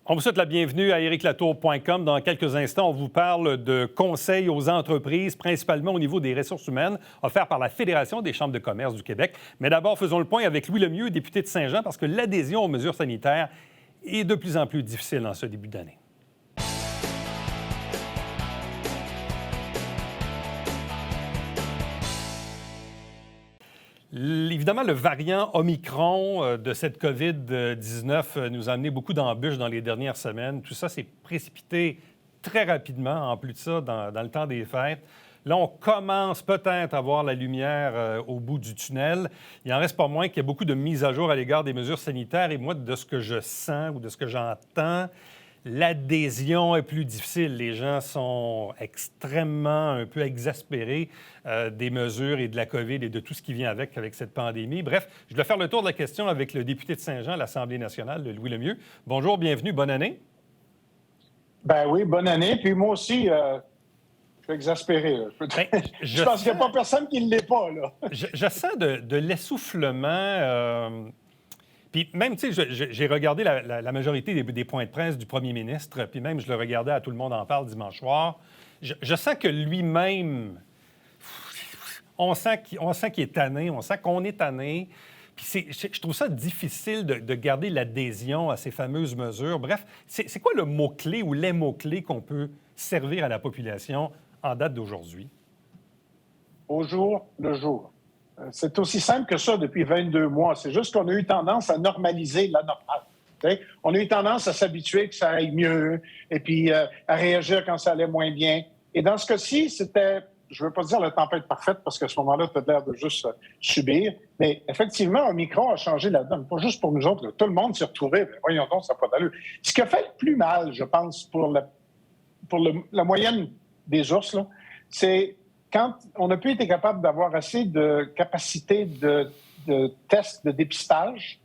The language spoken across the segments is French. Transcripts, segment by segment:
On vous souhaite la bienvenue à ericlatour.com. Dans quelques instants, on vous parle de conseils aux entreprises, principalement au niveau des ressources humaines, offerts par la Fédération des chambres de commerce du Québec. Mais d'abord, faisons le point avec Louis Lemieux, député de Saint-Jean, parce que l'adhésion aux mesures sanitaires est de plus en plus difficile en ce début d'année. Évidemment, le variant Omicron de cette COVID-19 nous a amené beaucoup d'embûches dans les dernières semaines. Tout ça s'est précipité très rapidement, en plus de ça, dans le temps des fêtes. Là, on commence peut-être à voir la lumière au bout du tunnel. Il n'en reste pas moins qu'il y a beaucoup de mises à jour à l'égard des mesures sanitaires. Et moi, de ce que je sens ou de ce que j'entends, l'adhésion est plus difficile. Les gens sont extrêmement un peu exaspérés des mesures et de la COVID et de tout ce qui vient avec cette pandémie. Bref, je dois faire le tour de la question avec le député de Saint-Jean à l'Assemblée nationale, Louis Lemieux. Bonjour, bienvenue, bonne année. Ben oui, bonne année. Puis moi aussi, je suis exaspéré. Je pense qu'il n'y a pas personne qui ne l'est pas, là. Je sens de l'essoufflement. Puis même, tu sais, j'ai regardé la majorité des points de presse du premier ministre, puis même je le regardais à Tout le monde en parle dimanche soir. Je sens que lui-même, on sent qu'il est tanné, on sent qu'on est tanné. Puis je trouve ça difficile de garder l'adhésion à ces fameuses mesures. Bref, c'est quoi le mot-clé ou les mots-clés qu'on peut servir à la population en date d'aujourd'hui? Au jour le jour. C'est aussi simple que ça depuis 22 mois. C'est juste qu'on a eu tendance à normaliser la normale. T'sais? On a eu tendance à s'habituer que ça aille mieux et puis à réagir quand ça allait moins bien. Et dans ce cas-ci, c'était, je ne veux pas dire la tempête parfaite parce qu'à ce moment-là, tu as l'air de juste subir. Mais effectivement, Omicron a changé la donne. Pas juste pour nous autres. Là. Tout le monde s'est retrouvé. Mais voyons donc, ça n'a pas d'allure. Ce qui a fait le plus mal, je pense, pour la moyenne des ours, là, c'est quand on n'a plus été capable d'avoir assez de capacité de tests, de dépistage,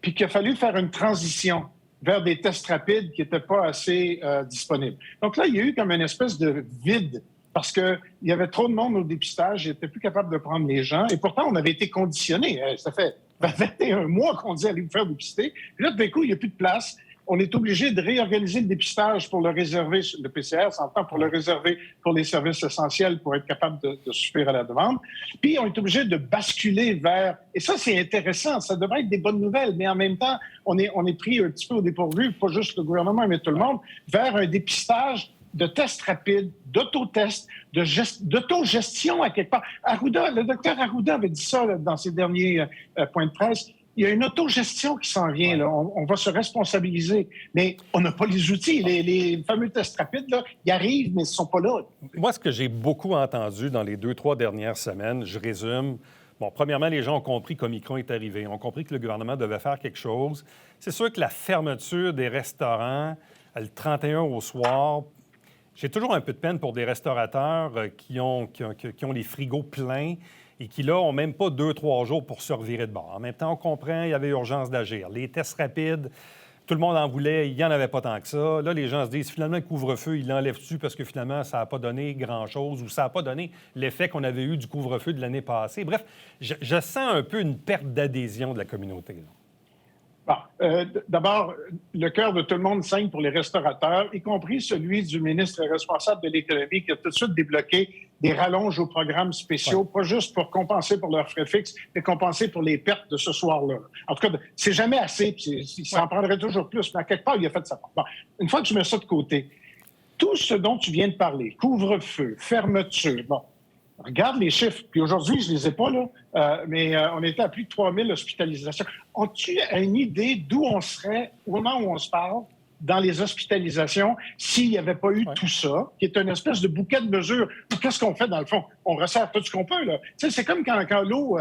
puis qu'il a fallu faire une transition vers des tests rapides qui n'étaient pas assez disponibles. Donc là, il y a eu comme une espèce de vide parce qu'il y avait trop de monde au dépistage, ils n'étaient plus capables de prendre les gens, et pourtant, on avait été conditionnés. Ça fait 21 mois qu'on dit aller vous faire dépister, puis là, d'un coup, il n'y a plus de place. On est obligé de réorganiser le dépistage pour le réserver, le PCR, s'entend, pour le réserver pour les services essentiels pour être capable de suffire à la demande. Puis, on est obligé de basculer vers... Et ça, c'est intéressant. Ça devrait être des bonnes nouvelles, mais en même temps, on est pris un petit peu au dépourvu, pas juste le gouvernement, mais tout le monde, vers un dépistage de tests rapides, d'autotests, d'autogestion à quelque part. Le docteur Arruda avait dit ça là, dans ses derniers points de presse. Il y a une autogestion qui s'en vient. Là. On va se responsabiliser. Mais on n'a pas les outils. Les fameux tests rapides, là, ils arrivent, mais ils ne sont pas là. Moi, ce que j'ai beaucoup entendu dans les 2-3 dernières semaines, je résume. Bon, premièrement, les gens ont compris qu'Omicron est arrivé. Ont compris que le gouvernement devait faire quelque chose. C'est sûr que la fermeture des restaurants, le 31 au soir, j'ai toujours un peu de peine pour des restaurateurs qui ont les frigos pleins et qui, là, n'ont même pas 2-3 jours pour se revirer de bord. En même temps, on comprend, il y avait urgence d'agir. Les tests rapides, tout le monde en voulait, il n'y en avait pas tant que ça. Là, les gens se disent, finalement, le couvre-feu, il l'enlève-tu parce que finalement, ça n'a pas donné grand-chose ou ça n'a pas donné l'effet qu'on avait eu du couvre-feu de l'année passée. Bref, je sens un peu une perte d'adhésion de la communauté, là. Bon, d'abord, le cœur de tout le monde saigne pour les restaurateurs, y compris celui du ministre responsable de l'économie qui a tout de suite débloqué des rallonges aux programmes spéciaux, pas juste pour compenser pour leurs frais fixes, mais compenser pour les pertes de ce soir-là. En tout cas, c'est jamais assez, puis ça en prendrait toujours plus, mais à quelque part, il a fait sa part. Bon, une fois que tu mets ça de côté, tout ce dont tu viens de parler, couvre-feu, fermeture, bon, regarde les chiffres. Puis aujourd'hui, je ne les ai pas, là, mais on était à plus de 3000 hospitalisations. As-tu une idée d'où on serait au moment où on se parle dans les hospitalisations s'il n'y avait pas eu tout ça, qui est une espèce de bouquet de mesures? Qu'est-ce qu'on fait, dans le fond? On resserre tout ce qu'on peut, là. Tu sais, c'est comme quand l'eau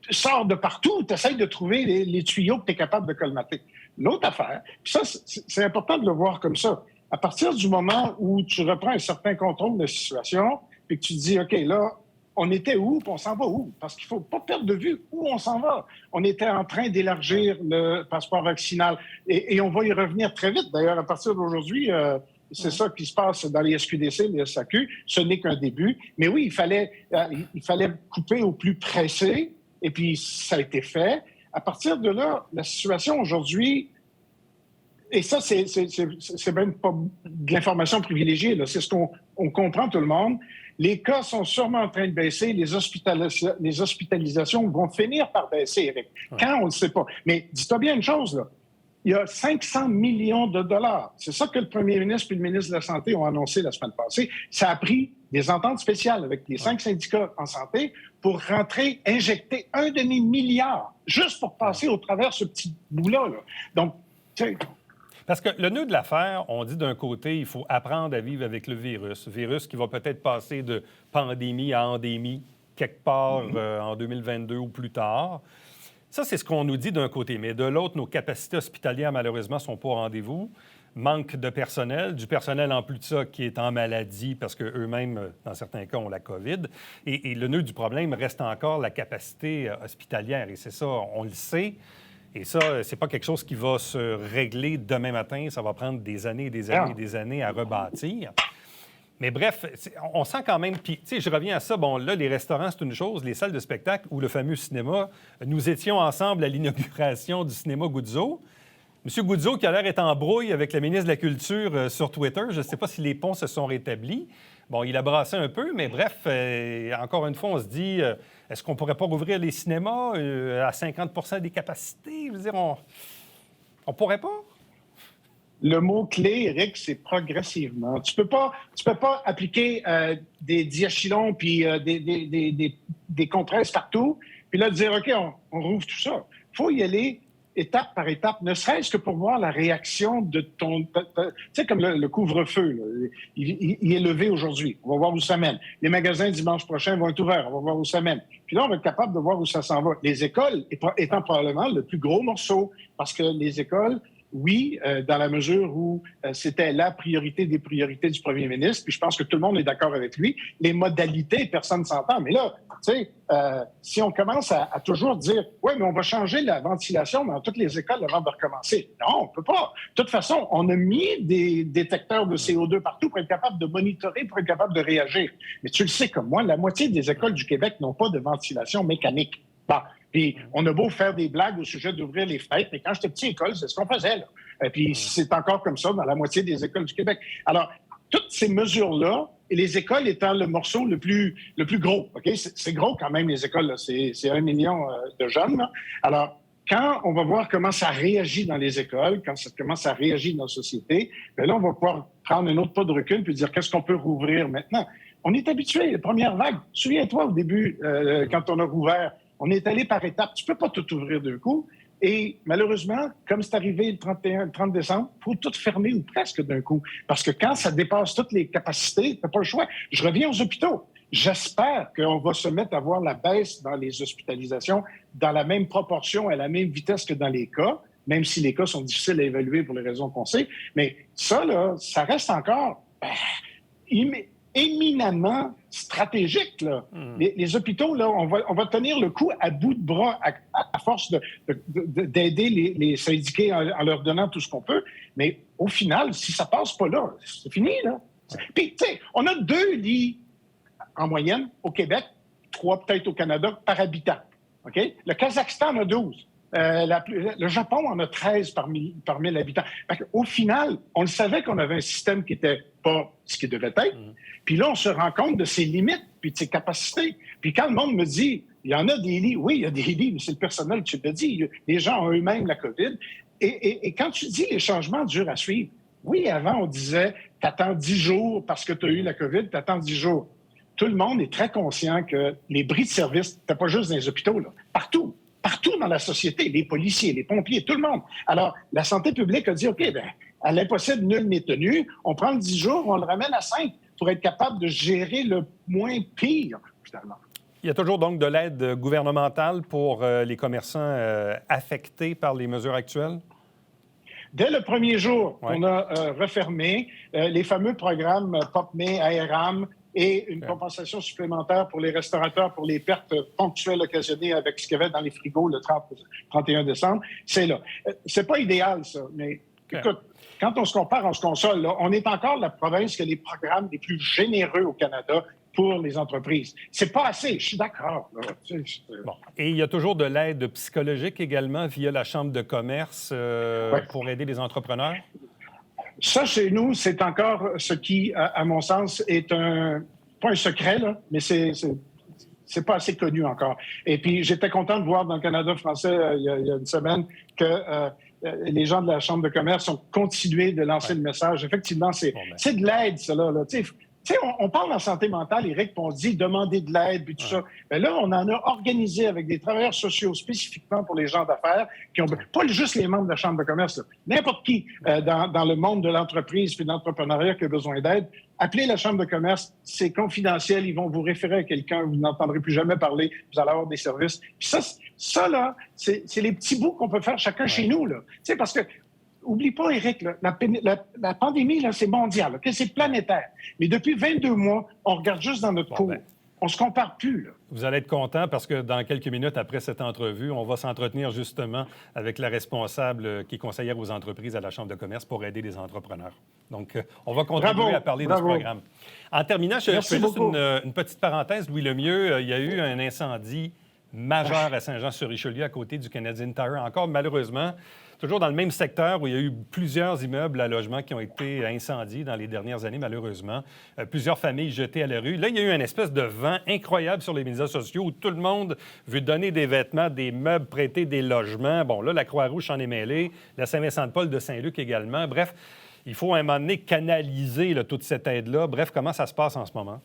sort de partout, tu essaies de trouver les tuyaux que tu es capable de colmater. L'autre affaire, puis ça, c'est important de le voir comme ça. À partir du moment où tu reprends un certain contrôle de la situation, puis que tu te dis, OK, là, on était où, puis on s'en va où? Parce qu'il ne faut pas perdre de vue où on s'en va. On était en train d'élargir le passeport vaccinal et on va y revenir très vite. D'ailleurs, à partir d'aujourd'hui, c'est ça qui se passe dans les SQDC, les SAQ. Ce n'est qu'un début. Mais oui, il fallait couper au plus pressé, et puis ça a été fait. À partir de là, la situation aujourd'hui Et ça, c'est même pas de l'information privilégiée, là. C'est ce qu'on comprend tout le monde. Les cas sont sûrement en train de baisser. Les hospitalisations vont finir par baisser, Éric. Quand, on ne le sait pas. Mais dis-toi bien une chose, là. Il y a 500 millions de dollars. C'est ça que le premier ministre et le ministre de la Santé ont annoncé la semaine passée. Ça a pris des ententes spéciales avec les 5 syndicats en santé pour rentrer, injecter un demi-milliard juste pour passer au travers ce petit bout-là, là. Donc, tu sais... Parce que le nœud de l'affaire, on dit d'un côté, il faut apprendre à vivre avec le virus qui va peut-être passer de pandémie à endémie quelque part en 2022 ou plus tard. Ça, c'est ce qu'on nous dit d'un côté. Mais de l'autre, nos capacités hospitalières, malheureusement, ne sont pas au rendez-vous. Manque de personnel, du personnel en plus de ça qui est en maladie parce qu'eux-mêmes, dans certains cas, ont la COVID. Et le nœud du problème reste encore la capacité hospitalière. Et c'est ça, on le sait. Et ça, c'est pas quelque chose qui va se régler demain matin. Ça va prendre des années et des années et des années à rebâtir. Mais bref, on sent quand même... Puis, tu sais, je reviens à ça. Bon, là, les restaurants, c'est une chose. Les salles de spectacle ou le fameux cinéma, nous étions ensemble à l'inauguration du cinéma Guzzo. M. Guzzo, qui a l'air d'être en brouille avec le ministre de la Culture sur Twitter. Je ne sais pas si les ponts se sont rétablis. Bon, il a brassé un peu, mais bref, encore une fois, on se dit, est-ce qu'on ne pourrait pas rouvrir les cinémas à 50 des capacités? Je veux dire, on pourrait pas? Le mot-clé, Éric, c'est progressivement. Tu peux pas appliquer des diachylons puis des compresses partout, puis là, dire, OK, on rouvre tout ça. Il faut y aller étape par étape, ne serait-ce que pour voir la réaction de ton... Tu sais, comme le couvre-feu, là, il est levé aujourd'hui. On va voir où ça mène. Les magasins, dimanche prochain, vont être ouverts. On va voir où ça mène. Puis là, on va être capable de voir où ça s'en va. Les écoles étant probablement le plus gros morceau, parce que les écoles... Oui, dans la mesure où c'était la priorité des priorités du premier ministre, puis je pense que tout le monde est d'accord avec lui. Les modalités, personne ne s'entend. Mais là, tu sais, si on commence à toujours dire « Oui, mais on va changer la ventilation dans toutes les écoles avant de recommencer », non, on ne peut pas. De toute façon, on a mis des détecteurs de CO2 partout pour être capable de monitorer, pour être capable de réagir. Mais tu le sais comme moi, la moitié des écoles du Québec n'ont pas de ventilation mécanique. Bon. Puis on a beau faire des blagues au sujet d'ouvrir les fenêtres, mais quand j'étais petit à l'école, c'est ce qu'on faisait, là. Et puis c'est encore comme ça dans la moitié des écoles du Québec. Alors, toutes ces mesures-là, et les écoles étant le morceau le plus gros, OK? C'est gros quand même, les écoles, là. C'est 1 million de jeunes, là. Alors, quand on va voir comment ça réagit dans les écoles, comment ça réagit dans la société, bien là, on va pouvoir prendre un autre pas de recul puis dire qu'est-ce qu'on peut rouvrir maintenant. On est habitué, les premières vagues. Souviens-toi au début, quand on a rouvert, on est allé par étapes. Tu ne peux pas tout ouvrir d'un coup. Et malheureusement, comme c'est arrivé le 30 décembre, il faut tout fermer ou presque d'un coup. Parce que quand ça dépasse toutes les capacités, tu n'as pas le choix. Je reviens aux hôpitaux. J'espère qu'on va se mettre à voir la baisse dans les hospitalisations dans la même proportion, à la même vitesse que dans les cas, même si les cas sont difficiles à évaluer pour les raisons qu'on sait. Mais ça, là, ça reste encore éminemment stratégique, là. Les hôpitaux, là, on va tenir le coup à bout de bras à force d'aider les syndiqués en leur donnant tout ce qu'on peut. Mais au final, si ça passe pas là, c'est fini, là. Puis, tu sais, on a 2 lits en moyenne au Québec, 3 peut-être au Canada, par habitant. OK? Le Kazakhstan en a 12. Le Japon en a 13 par 1000 habitants. Au final, on le savait qu'on avait un système qui n'était pas ce qu'il devait être. Puis là, on se rend compte de ses limites puis de ses capacités. Puis quand le monde me dit, il y en a des lits, oui, il y a des lits, mais c'est le personnel qui te le dit. Les gens ont eux-mêmes la COVID. Et quand tu dis les changements durent à suivre, oui, avant, on disait, t'attends 10 jours parce que tu as eu la COVID, t'attends 10 jours. Tout le monde est très conscient que les bris de service, c'était pas juste dans les hôpitaux, là, partout dans la société, les policiers, les pompiers, tout le monde. Alors, la santé publique a dit, OK, bien, à l'impossible, nul n'est tenu. On prend le 10 jours, on le ramène à 5 pour être capable de gérer le moins pire, finalement. Il y a toujours donc de l'aide gouvernementale pour les commerçants affectés par les mesures actuelles? Dès le premier jour, on a refermé les fameux programmes POPME, ARAM, et une compensation supplémentaire pour les restaurateurs pour les pertes ponctuelles occasionnées avec ce qu'il y avait dans les frigos le 31 décembre. C'est là. C'est pas idéal, ça, mais écoute, quand on se compare, on se console. Là, on est encore la province qui a les programmes les plus généreux au Canada pour les entreprises. C'est pas assez, je suis d'accord. Bon. Et il y a toujours de l'aide psychologique également via la Chambre de commerce pour aider les entrepreneurs? Ça, chez nous, c'est encore ce qui, à mon sens, est pas un secret, là, mais c'est pas assez connu encore. Et puis, j'étais content de voir dans le Canada français, il y a une semaine, que les gens de la Chambre de commerce ont continué de lancer le message. Effectivement, c'est de l'aide, cela. Là. Tu sais, on parle en santé mentale, Éric, puis on dit demander de l'aide, puis tout ça. Mais là, on en a organisé avec des travailleurs sociaux spécifiquement pour les gens d'affaires, qui ont pas juste les membres de la Chambre de commerce, n'importe qui dans le monde de l'entreprise puis de l'entrepreneuriat qui a besoin d'aide. Appelez la Chambre de commerce, c'est confidentiel, ils vont vous référer à quelqu'un, vous n'entendrez plus jamais parler, vous allez avoir des services. Puis ça là, c'est les petits bouts qu'on peut faire chacun chez nous, là. Tu sais, parce que oublie pas, Éric, là, la pandémie, là, c'est mondial, okay? C'est planétaire. Mais depuis 22 mois, on regarde juste dans notre cour. On se compare plus, là. Vous allez être content parce que dans quelques minutes après cette entrevue, on va s'entretenir justement avec la responsable qui est conseillère aux entreprises à la Chambre de commerce pour aider les entrepreneurs. Donc, on va continuer à parler de ce programme. En terminant, je fais juste une petite parenthèse. Louis Lemieux, il y a eu un incendie majeur à Saint-Jean-sur-Richelieu à côté du Canadian Tire. Encore, malheureusement, toujours dans le même secteur où il y a eu plusieurs immeubles à logement qui ont été incendiés dans les dernières années, malheureusement. Plusieurs familles jetées à la rue. Là, il y a eu une espèce de vent incroyable sur les médias sociaux où tout le monde veut donner des vêtements, des meubles, prêter des logements. Bon, là, la Croix-Rouge s'en est mêlée, la Saint-Vincent-de-Paul de Saint-Luc également. Bref, il faut à un moment donné canaliser toute cette aide-là. Bref, comment ça se passe en ce moment?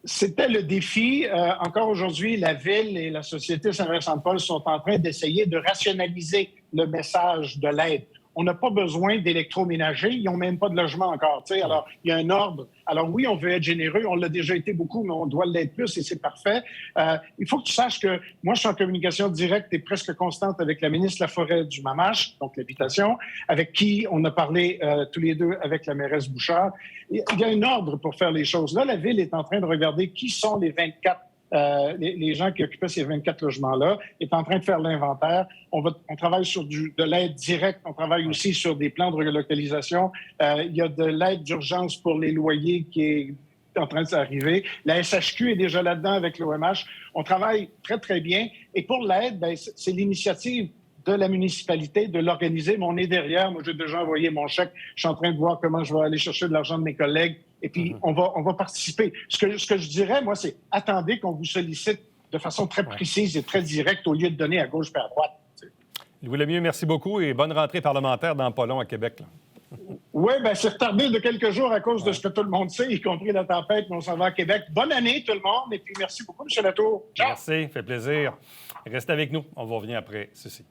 C'était le défi. Encore aujourd'hui, la Ville et la Société Saint-Vincent-de-Paul sont en train d'essayer de rationaliser le message de l'aide. On n'a pas besoin d'électroménagers. Ils n'ont même pas de logement encore. T'sais. Alors, il y a un ordre. Alors oui, on veut être généreux. On l'a déjà été beaucoup, mais on doit l'être plus et c'est parfait. Il faut que tu saches que moi, je suis en communication directe et presque constante avec la ministre de la Forêt du Mamache, donc l'habitation, avec qui on a parlé tous les deux avec la mairesse Bouchard. Il y a un ordre pour faire les choses. Là, la Ville est en train de regarder qui sont les 24 les gens qui occupaient ces 24 logements-là, est en train de faire l'inventaire. On travaille sur de l'aide directe. On travaille aussi sur des plans de relocalisation. Il y a de l'aide d'urgence pour les loyers qui est en train d'arriver. La SHQ est déjà là-dedans avec l'OMH. On travaille très, très bien. Et pour l'aide, c'est l'initiative de la municipalité de l'organiser, mais on est derrière. Moi, j'ai déjà envoyé mon chèque. Je suis en train de voir comment je vais aller chercher de l'argent de mes collègues. Et puis, on va participer. Ce que je dirais, moi, c'est attendez qu'on vous sollicite de façon très précise et très directe au lieu de donner à gauche et à droite. Louis Lemieux, merci beaucoup et bonne rentrée parlementaire dans pas long à Québec. Oui, bien, c'est retardé de quelques jours à cause de ce que tout le monde sait, y compris la tempête, mais on s'en va à Québec. Bonne année, tout le monde, et puis merci beaucoup, M. Latour. Ciao. Merci, fait plaisir. Restez avec nous, on va revenir après ceci.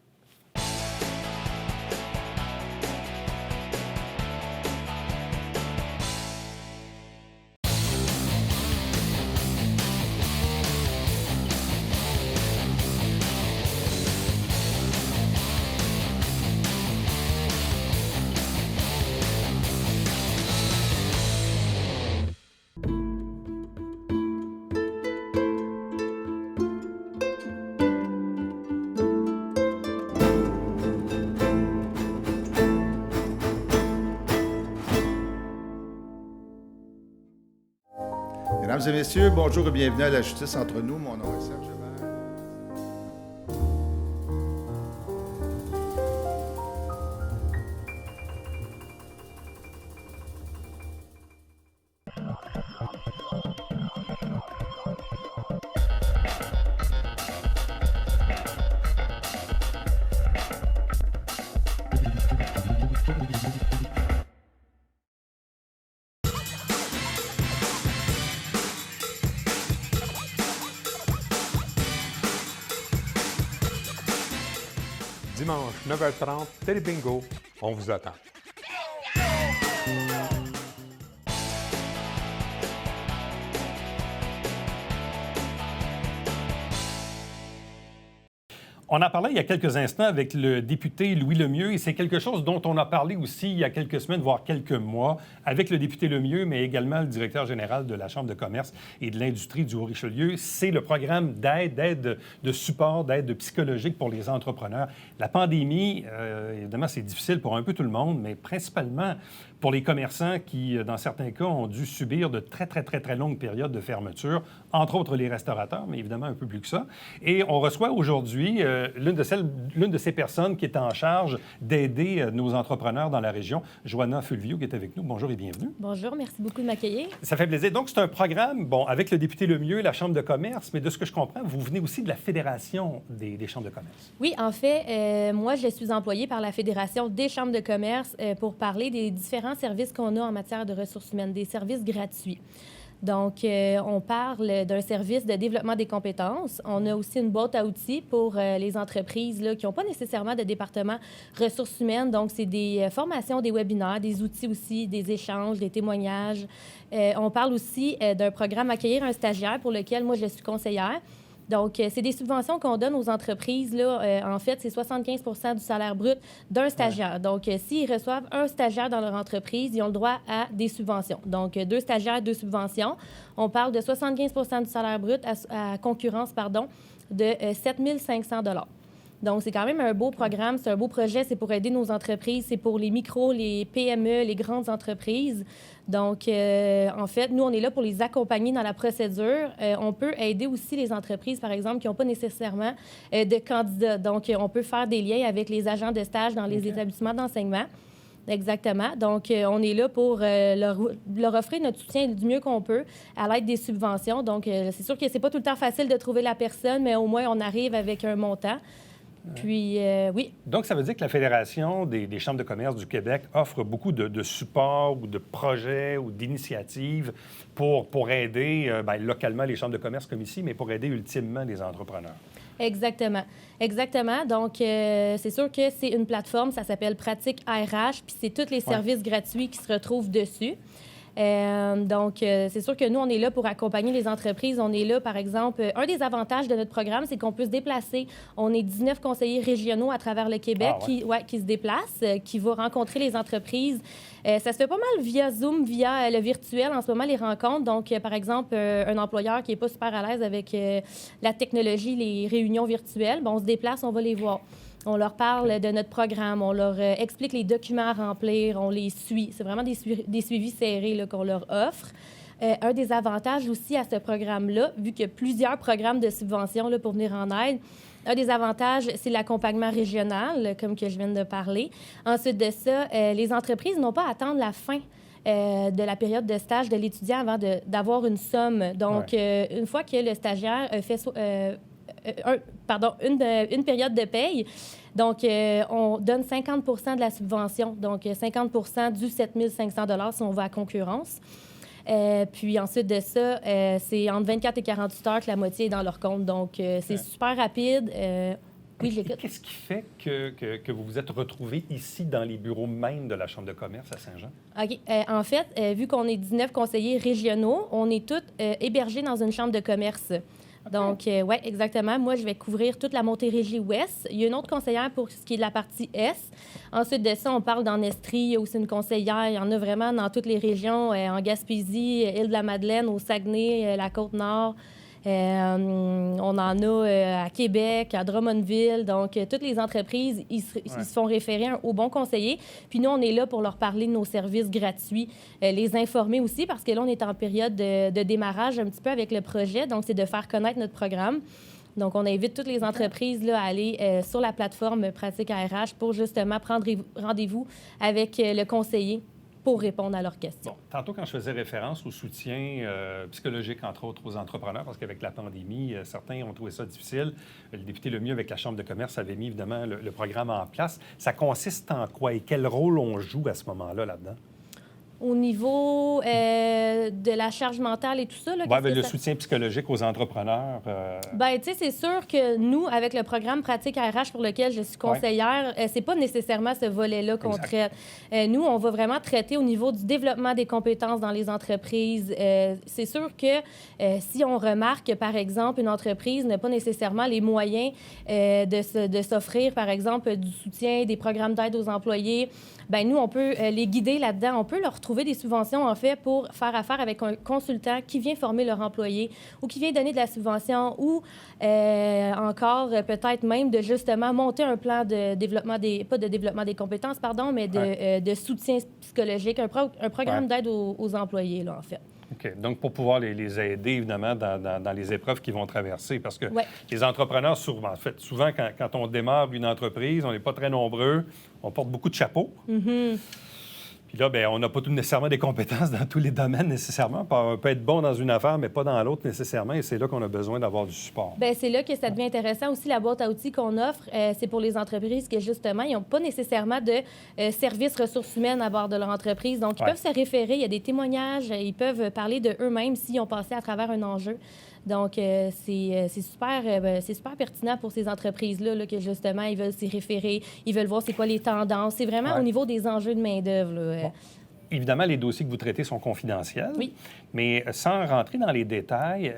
Mesdames et messieurs, bonjour et bienvenue à La Justice entre nous. Mon nom est Serge Levert. Dimanche, 9h30, Télé Bingo, on vous attend. On en parlait il y a quelques instants avec le député Louis Lemieux, et c'est quelque chose dont on a parlé aussi il y a quelques semaines, voire quelques mois, avec le député Lemieux, mais également le directeur général de la Chambre de commerce et de l'industrie du Haut-Richelieu. C'est le programme d'aide de support, d'aide psychologique pour les entrepreneurs. La pandémie, évidemment, c'est difficile pour un peu tout le monde, mais principalement pour les commerçants qui, dans certains cas, ont dû subir de très, très, très, très longues périodes de fermeture, entre autres les restaurateurs, mais évidemment un peu plus que ça. Et on reçoit aujourd'hui l'une de ces personnes qui est en charge d'aider nos entrepreneurs dans la région, Joanna Fulvio, qui est avec nous. Bonjour et bienvenue. Bonjour, merci beaucoup de m'accueillir. Ça fait plaisir. Donc, c'est un programme, bon, avec le député Lemieux, la Chambre de commerce, mais de ce que je comprends, vous venez aussi de la Fédération des chambres de commerce. Oui, en fait, moi, je suis employée par la Fédération des chambres de commerce pour parler des différents services qu'on a en matière de ressources humaines, des services gratuits. Donc, on parle d'un service de développement des compétences. On a aussi une boîte à outils pour les entreprises là, qui n'ont pas nécessairement de département ressources humaines. Donc, c'est des formations, des webinaires, des outils aussi, des échanges, des témoignages. On parle aussi d'un programme Accueillir un stagiaire pour lequel moi, je suis conseillère. Donc, c'est des subventions qu'on donne aux entreprises. Là, en fait, c'est 75 du salaire brut d'un stagiaire. Ouais. Donc, s'ils reçoivent un stagiaire dans leur entreprise, ils ont le droit à des subventions. Donc, 2 stagiaires, 2 subventions. On parle de 75 du salaire brut à concurrence, de 7 500 $. Donc, c'est quand même un beau programme, c'est un beau projet, c'est pour aider nos entreprises, c'est pour les micros, les PME, les grandes entreprises. Donc, en fait, nous, on est là pour les accompagner dans la procédure. On peut aider aussi les entreprises, par exemple, qui n'ont pas nécessairement de candidats. Donc, on peut faire des liens avec les agents de stage dans les établissements d'enseignement. Exactement. Donc, on est là pour leur offrir notre soutien du mieux qu'on peut à l'aide des subventions. Donc, c'est sûr que c'est pas tout le temps facile de trouver la personne, mais au moins, on arrive avec un montant. Puis, oui. Donc, ça veut dire que la Fédération des chambres de commerce du Québec offre beaucoup de supports ou de projets ou d'initiatives pour aider localement les chambres de commerce comme ici, mais pour aider ultimement les entrepreneurs. Exactement. Exactement. Donc, c'est sûr que c'est une plateforme, ça s'appelle Pratique RH, puis c'est tous les services gratuits qui se retrouvent dessus. Donc, c'est sûr que nous, on est là pour accompagner les entreprises. On est là, par exemple, un des avantages de notre programme, c'est qu'on peut se déplacer. On est 19 conseillers régionaux à travers le Québec qui se déplacent, qui vont rencontrer les entreprises. Ça se fait pas mal via Zoom, via le virtuel en ce moment, les rencontres. Donc, par exemple, un employeur qui n'est pas super à l'aise avec la technologie, les réunions virtuelles, on se déplace, on va les voir. On leur parle de notre programme, on leur explique les documents à remplir, on les suit. C'est vraiment des suivis serrés là, qu'on leur offre. Un des avantages aussi à ce programme-là, vu qu'il y a plusieurs programmes de subvention là, pour venir en aide, un des avantages, c'est l'accompagnement régional, comme que je viens de parler. Ensuite de ça, les entreprises n'ont pas à attendre la fin de la période de stage de l'étudiant avant d'avoir une somme. Donc, une fois que le stagiaire fait une période de paye. Donc, on donne 50 de la subvention, donc 50 du 7 500 $ si on va à concurrence. Puis ensuite de ça, c'est entre 24 et 48 heures que la moitié est dans leur compte. Donc, c'est super rapide. Oui, j'écoute. Qu'est-ce qui fait que vous vous êtes retrouvés ici dans les bureaux même de la Chambre de commerce à Saint-Jean? OK. En fait, vu qu'on est 19 conseillers régionaux, on est tous hébergés dans une chambre de commerce. Donc, oui, exactement. Moi, je vais couvrir toute la Montérégie-Ouest. Il y a une autre conseillère pour ce qui est de la partie Est. Ensuite de ça, on parle d'en Estrie. Il y a aussi une conseillère. Il y en a vraiment dans toutes les régions, en Gaspésie, Île-de-la-Madeleine, au Saguenay, la Côte-Nord. On en a à Québec, à Drummondville. Donc, toutes les entreprises, ils se font référer au bon conseiller. Puis nous, on est là pour leur parler de nos services gratuits, les informer aussi, parce que là, on est en période de démarrage un petit peu avec le projet. Donc, c'est de faire connaître notre programme. Donc, on invite toutes les entreprises là, à aller sur la plateforme Pratique RH pour justement prendre rendez-vous avec le conseiller pour répondre à leurs questions. Bon, tantôt, quand je faisais référence au soutien psychologique, entre autres, aux entrepreneurs, parce qu'avec la pandémie, certains ont trouvé ça difficile. Le député Lemieux, avec la Chambre de commerce, avait mis évidemment le programme en place. Ça consiste en quoi et quel rôle on joue à ce moment-là, là-dedans? Au niveau de la charge mentale et tout ça. Là, Oui, avec le soutien psychologique aux entrepreneurs. Bien, tu sais, c'est sûr que nous, avec le programme Pratique RH pour lequel je suis conseillère, c'est pas nécessairement ce volet-là qu'on traite. Nous, on va vraiment traiter au niveau du développement des compétences dans les entreprises. C'est sûr que si on remarque que, par exemple, une entreprise n'a pas nécessairement les moyens de s'offrir, par exemple, du soutien, des programmes d'aide aux employés, bien, nous, on peut les guider là-dedans. On peut leur trouver des subventions, en fait, pour faire affaire avec un consultant qui vient former leur employé ou qui vient donner de la subvention ou encore peut-être même de justement monter un plan de développement pas de développement des compétences, pardon, mais de soutien psychologique, un programme d'aide aux employés, là, en fait. OK. Donc, pour pouvoir les aider, évidemment, dans les épreuves qu'ils vont traverser. Parce que les entrepreneurs, souvent, en fait, souvent, quand on démarre une entreprise, on n'est pas très nombreux, on porte beaucoup de chapeaux. Puis là, bien, on n'a pas nécessairement des compétences dans tous les domaines, nécessairement. On peut être bon dans une affaire, mais pas dans l'autre, nécessairement. Et c'est là qu'on a besoin d'avoir du support. Bien, c'est là que ça devient intéressant aussi, la boîte à outils qu'on offre. C'est pour les entreprises que, justement, ils n'ont pas nécessairement de services ressources humaines à bord de leur entreprise. Donc, ils peuvent se référer. Il y a des témoignages. Ils peuvent parler de eux-mêmes s'ils ont passé à travers un enjeu. Donc, c'est super pertinent pour ces entreprises-là là, que, justement, ils veulent s'y référer. Ils veulent voir c'est quoi les tendances. C'est vraiment au niveau des enjeux de main-d'œuvre. Bon. Évidemment, les dossiers que vous traitez sont confidentiels. Oui. Mais sans rentrer dans les détails,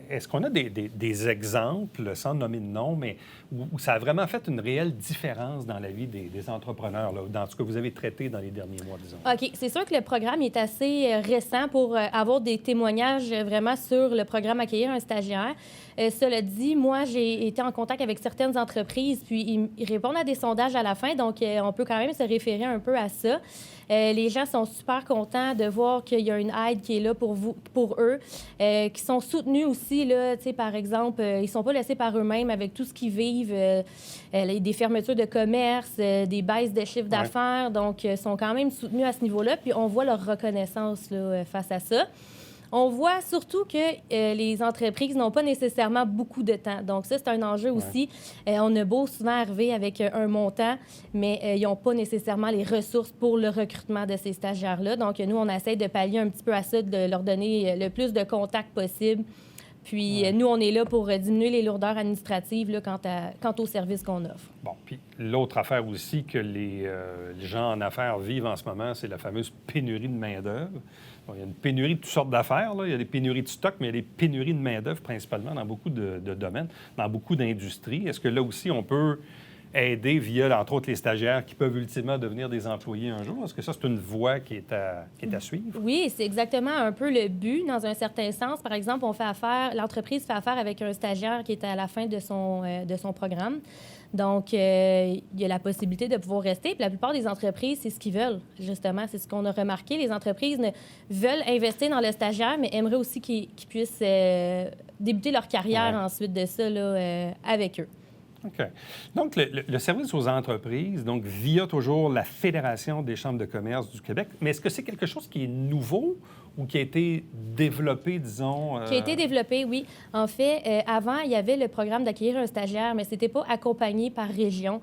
est-ce qu'on a des exemples, sans nommer de nom, mais où ça a vraiment fait une réelle différence dans la vie des entrepreneurs, là, dans ce que vous avez traité dans les derniers mois, disons? OK. C'est sûr que le programme est assez récent pour avoir des témoignages vraiment sur le programme Accueillir un stagiaire. Cela dit, moi, j'ai été en contact avec certaines entreprises, puis ils répondent à des sondages à la fin, donc on peut quand même se référer un peu à ça. Les gens sont super contents de voir qu'il y a une aide qui est là pour eux, qui sont soutenus aussi, là, par exemple, ils ne sont pas laissés par eux-mêmes avec tout ce qu'ils vivent, des fermetures de commerce, des baisses de chiffre d'affaires, donc ils sont quand même soutenus à ce niveau-là, puis on voit leur reconnaissance là, face à ça. On voit surtout que les entreprises n'ont pas nécessairement beaucoup de temps. Donc ça, c'est un enjeu aussi. On a beau souvent arriver avec un montant, mais ils n'ont pas nécessairement les ressources pour le recrutement de ces stagiaires-là. Donc nous, on essaie de pallier un petit peu à ça, de leur donner le plus de contacts possible. Puis nous, on est là pour diminuer les lourdeurs administratives là, quant aux services qu'on offre. Bon, puis l'autre affaire aussi que les gens en affaires vivent en ce moment, c'est la fameuse pénurie de main-d'œuvre. Bon, il y a une pénurie de toutes sortes d'affaires. Là. Il y a des pénuries de stock, mais il y a des pénuries de main-d'œuvre principalement dans beaucoup de domaines, dans beaucoup d'industries. Est-ce que là aussi, on peut aider via, entre autres, les stagiaires qui peuvent ultimement devenir des employés un jour? Est-ce que ça, c'est une voie qui est à suivre? Oui, c'est exactement un peu le but, dans un certain sens. Par exemple, l'entreprise fait affaire avec un stagiaire qui est à la fin de son programme. Donc, il y a la possibilité de pouvoir rester. Puis la plupart des entreprises, c'est ce qu'ils veulent, justement. C'est ce qu'on a remarqué. Les entreprises veulent investir dans le stagiaire, mais aimeraient aussi qu'ils puissent débuter leur carrière ensuite de ça là, avec eux. OK. Donc, le service aux entreprises, donc via toujours la Fédération des chambres de commerce du Québec, mais est-ce que c'est quelque chose qui est nouveau ou qui a été développé, disons... Qui a été développé, oui. En fait, avant, il y avait le programme d'accueillir un stagiaire, mais ce n'était pas accompagné par région.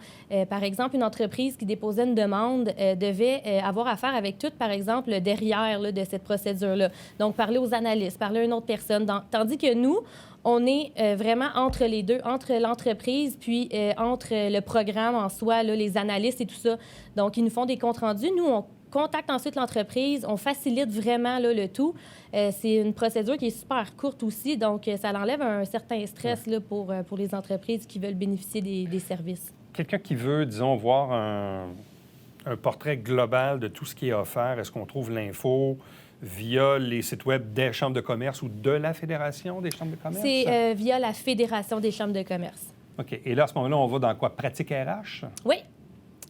Par exemple, une entreprise qui déposait une demande devait avoir affaire avec tout, par exemple, le derrière là, de cette procédure-là. Donc, parler aux analystes, parler à une autre personne. Tandis que nous, on est vraiment entre les deux, entre l'entreprise puis entre le programme en soi, là, les analystes et tout ça. Donc, ils nous font des comptes rendus. Nous, on contacte ensuite l'entreprise. On facilite vraiment là, le tout. C'est une procédure qui est super courte aussi. Donc, ça enlève un certain stress là, pour les entreprises qui veulent bénéficier des services. Quelqu'un qui veut, disons, voir un portrait global de tout ce qui est offert, est-ce qu'on trouve l'info via les sites web des chambres de commerce ou de la Fédération des chambres de commerce? C'est via la Fédération des chambres de commerce. OK. Et là, à ce moment-là, on va dans quoi? Pratique RH? Oui.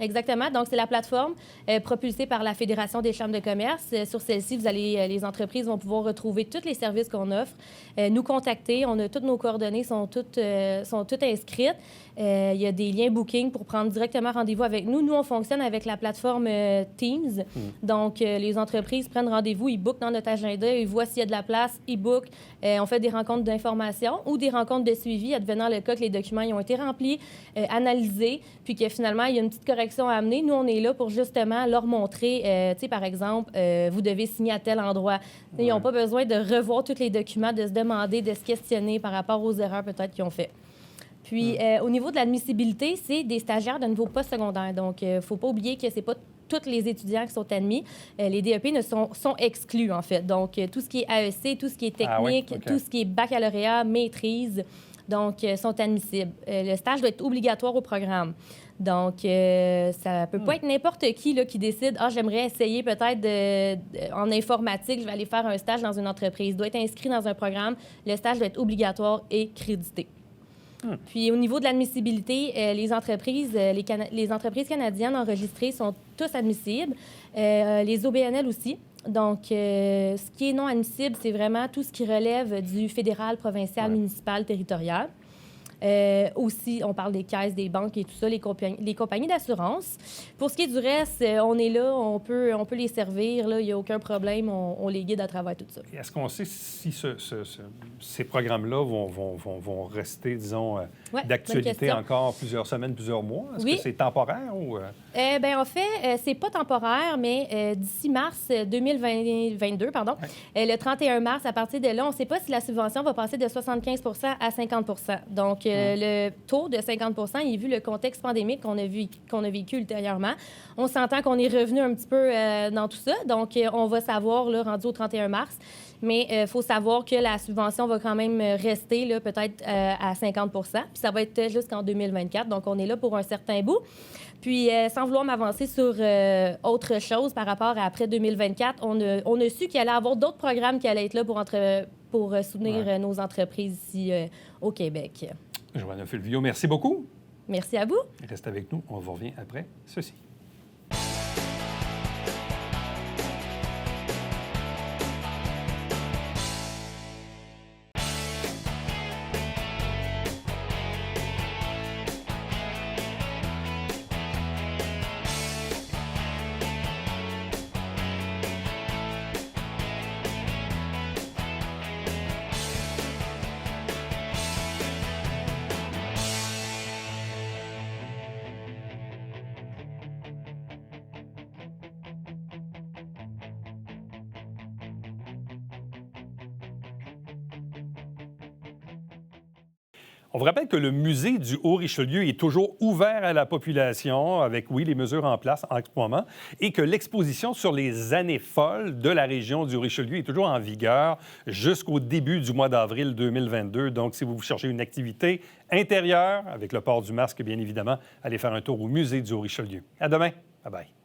Exactement. Donc, c'est la plateforme propulsée par la Fédération des chambres de commerce. Sur celle-ci, les entreprises vont pouvoir retrouver tous les services qu'on offre, nous contacter. Toutes nos coordonnées sont toutes inscrites. Il y a des liens booking pour prendre directement rendez-vous avec nous. Nous, on fonctionne avec la plateforme Teams. Donc, les entreprises prennent rendez-vous, ils bookent dans notre agenda, ils voient s'il y a de la place, ils bookent. On fait des rencontres d'information ou des rencontres de suivi, advenant le cas que les documents ils ont été remplis, analysés, puis que finalement, il y a une petite correction corrections à amener, nous, on est là pour justement leur montrer, tu sais, par exemple, vous devez signer à tel endroit. Ils n'ont pas besoin de revoir tous les documents, de se demander, de se questionner par rapport aux erreurs peut-être qu'ils ont faites. Puis, au niveau de l'admissibilité, c'est des stagiaires de niveau postsecondaire. Donc, il ne faut pas oublier que ce n'est pas tous les étudiants qui sont admis. Les DEP sont exclus, en fait. Donc, tout ce qui est AEC, tout ce qui est technique, tout ce qui est baccalauréat, maîtrise, donc, sont admissibles. Le stage doit être obligatoire au programme. Donc, ça ne peut pas être n'importe qui là, qui décide « Ah, j'aimerais essayer peut-être en informatique, je vais aller faire un stage dans une entreprise. » Il doit être inscrit dans un programme. Le stage doit être obligatoire et crédité. Puis, au niveau de l'admissibilité, les entreprises canadiennes enregistrées sont tous admissibles. Les OBNL aussi. Donc, ce qui est non admissible, c'est vraiment tout ce qui relève du fédéral, provincial, municipal, territorial. Aussi, on parle des caisses, des banques et tout ça, les compagnies d'assurance. Pour ce qui est du reste, on est là, on peut les servir, il n'y a aucun problème, on les guide à travers tout ça. Est-ce qu'on sait si ces programmes-là vont rester, disons, d'actualité encore plusieurs semaines, plusieurs mois? Est-ce que c'est temporaire ou... En fait, c'est pas temporaire, mais d'ici mars 2022, le 31 mars, à partir de là, on ne sait pas si la subvention va passer de 75 à 50 Donc, le taux de 50 il est vu le contexte pandémique qu'on a vécu ultérieurement. On s'entend qu'on est revenu un petit peu dans tout ça. Donc, on va savoir, là, rendu au 31 mars. Mais il faut savoir que la subvention va quand même rester là, peut-être à 50 puis ça va être jusqu'en 2024. Donc, on est là pour un certain bout. Puis, sans vouloir m'avancer sur autre chose par rapport à après 2024, on a su qu'il allait y avoir d'autres programmes qui allaient être là pour soutenir nos entreprises ici au Québec. Joanna Fulvio, merci beaucoup. Merci à vous. Reste avec nous, on vous revient après ceci. On vous rappelle que le musée du Haut-Richelieu est toujours ouvert à la population avec, les mesures en place en ce moment et que l'exposition sur les années folles de la région du Richelieu est toujours en vigueur jusqu'au début du mois d'avril 2022. Donc, si vous cherchez une activité intérieure, avec le port du masque, bien évidemment, allez faire un tour au musée du Haut-Richelieu. À demain. Bye-bye.